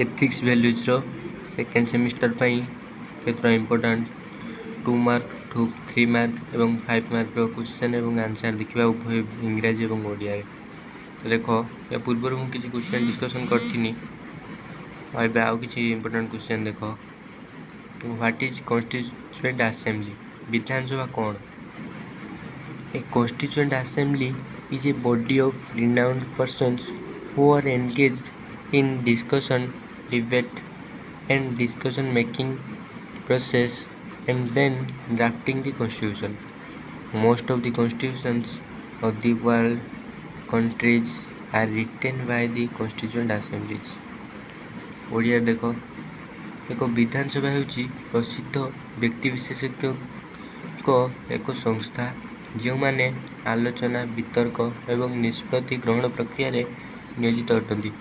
Ethics values second semester केतरा important 2 mark 3 mark एवं 5 mark question एवं आंसर देखा उभय इंग्राजी और ओडिया। तो देख या पूर्व मुझे किसी क्वेश्चन डिस्कसन करी आउ कि इंपोर्टेंट क्वेश्चन देख व्हाट इज कॉन्स्टिट्यूएंट असेंबली विधानसभा कौन। A constituent assembly is a body of renowned persons who are engaged in discussion, debate and decision making process and then drafting the constitution. Most of the constitutions of the world countries are written by the constituent assemblies. Odia देख एक विधानसभा होची प्रसिद्ध व्यक्ति विशेषज्ञ एक संस्था जो माने आलोचना वितर्क एवं निष्पत्ति ग्रहण प्रक्रिया रे नियोजित अटंती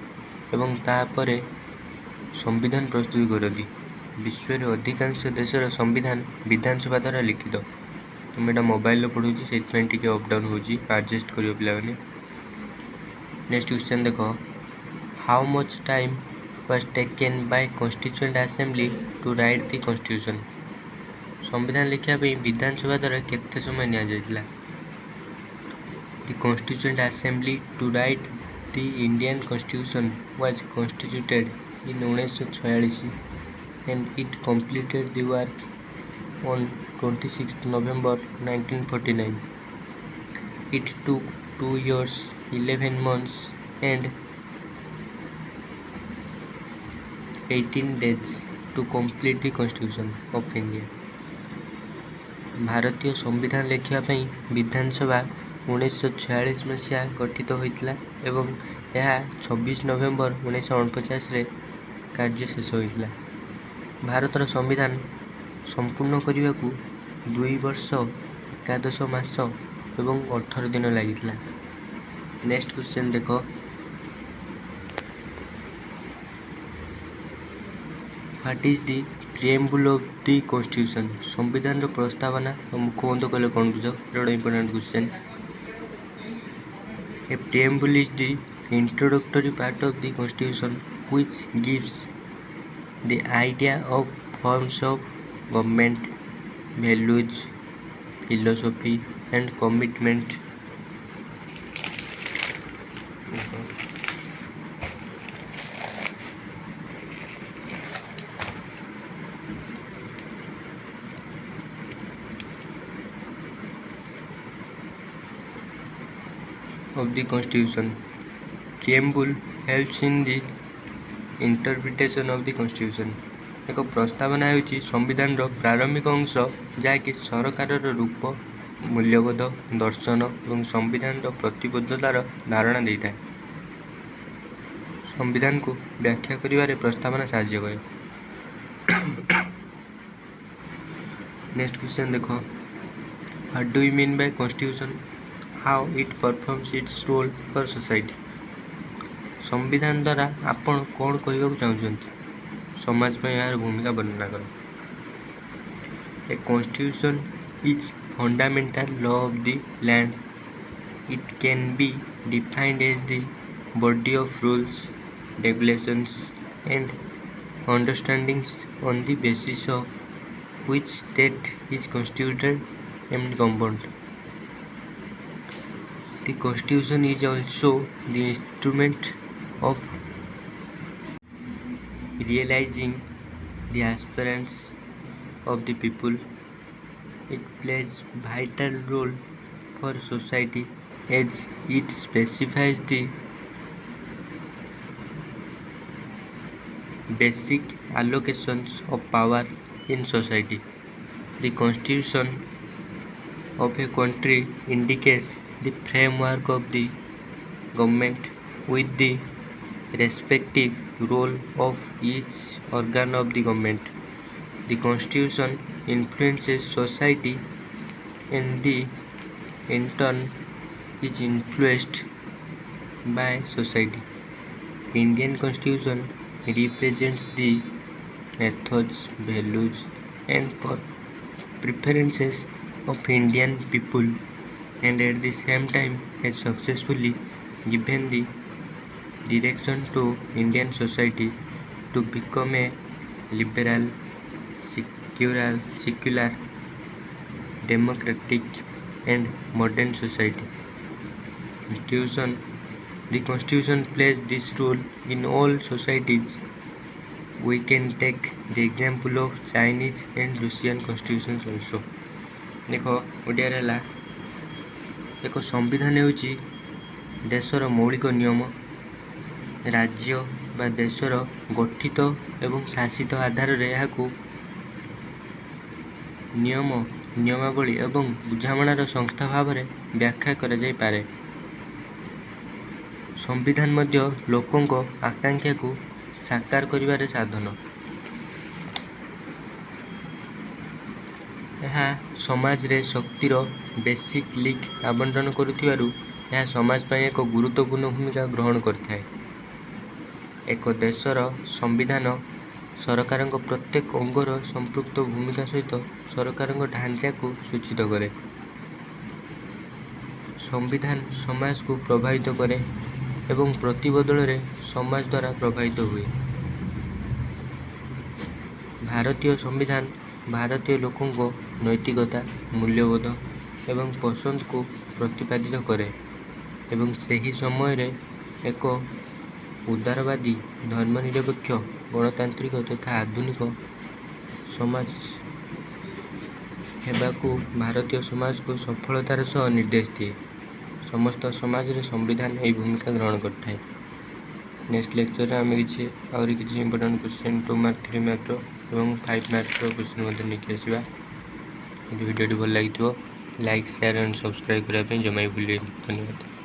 एवं तापर संविधान प्रस्तुत करती। विश्व अधिकांश देशर संविधान विधानसभा द्वारा लिखित। तो मैं मोबाइल पढ़ू से अपडाउन हो एडजस्ट कर पे। नेक्स्ट क्वेश्चन देख how much time was taken by constituent assembly to write the constitution. संविधान लिखा विधानसभा द्वारा केते समय निया जायतिला। The constituent assembly to write The Indian Constitution was constituted in 1946 and it completed the work on 26 November 1949. It took 2 years, 11 months and 18 days to complete the Constitution of India. भारतीय संविधान लिखा विधानसभा 1946 मसीहा गठित होता एवं यह 26 नवेम्बर 1949 रे कार्य शेष होता। भारतर संविधान संपूर्ण करने को 2 वर्ष 11 मास एवं 18 दिन लगी। नेक्स्ट क्वेश्चन देख what is the preamble of the constitution. संविधान प्रस्तावना मुखबंध कले कौन बुझ गोटे important question. A preamble is the introductory part of the Constitution which gives the idea of forms of government, values, philosophy and commitment. Of the Constitution. Preamble helps in the interpretation of the Constitution. एक प्रस्तावना होची संविधान प्रारंभिक अंश जहाँकि सरकार रूप मूल्यबोध दर्शन और संविधान प्रतिबद्धतार धारणा देता है। संविधान को व्याख्या करिवारे प्रस्तावना साहाय्य करे। नेक्स्ट क्वेश्चन देखो what do you mean by constitution how it performs its role for society. संविधान द्वारा आपण कौन कहवाक चाहते समाज में यार भूमिका वर्णना कर। A constitution is fundamental law of the land. It can be defined as the body of rules regulations and understandings on the basis of which state is constituted and governed. The Constitution is also the instrument of realizing the aspirations of the people. It plays vital role for society as it specifies the basic allocations of power in society. The Constitution of a country indicates the framework of the government with the respective role of each organ of the government. The Constitution influences society and the in turn is influenced by society. Indian Constitution represents the ethos, values and preferences of Indian people and at the same time has successfully given the direction to Indian society to become a liberal, secular, democratic and modern society. The Constitution plays this role in all societies. We can take the example of Chinese and Russian constitutions also. देख ओडिया है एक संविधान होची देशर मौलिक नियम राज्य बा देशर गठित एवं शासित आधार रे याकू नियमावली एवं बुझामणार संस्था भाव में व्याख्या करा जाई पारे। संविधान मध्य लोकों आकांक्षा को साकार करिवारे साधन। यह समाज रे शक्तिर बेसिक लिंक आवंटन करुथिबारु यह समाज पर एक गुरुत्वपूर्ण भूमिका ग्रहण करथाय। एक देशर संविधान सरकार प्रत्येक अंगर संपृक्त भूमिका सहित सरकार ढांचा को सूचित करे। संविधान समाज को प्रभावित करे एवं प्रतिबदल रे समाज द्वारा प्रभावित हुए। भारतीय संविधान भारतीय लोकों को नैतिकता मूल्यबोध एवं पसंद को प्रतिपादित करे एवं सही समय रे एक उदारवादी धर्मनिरपेक्ष गणतांत्रिक तथा आधुनिक समाज हेबाकू भारतीय समाज को सफलतार सह निर्देश दिए। समस्त समाज रे संविधान यही भूमिका ग्रहण करता है। नेक्स्ट लेक्चर आम किसी इंपोर्टेंट क्वेश्चन 2 मार्क 3 मार्क एवं 5 मार्क क्वेश्चन लेके आसवा। वीडियो भल लगी लाइक शेयर एंड सब्सक्राइब करने जमा भूल। धन्यवाद।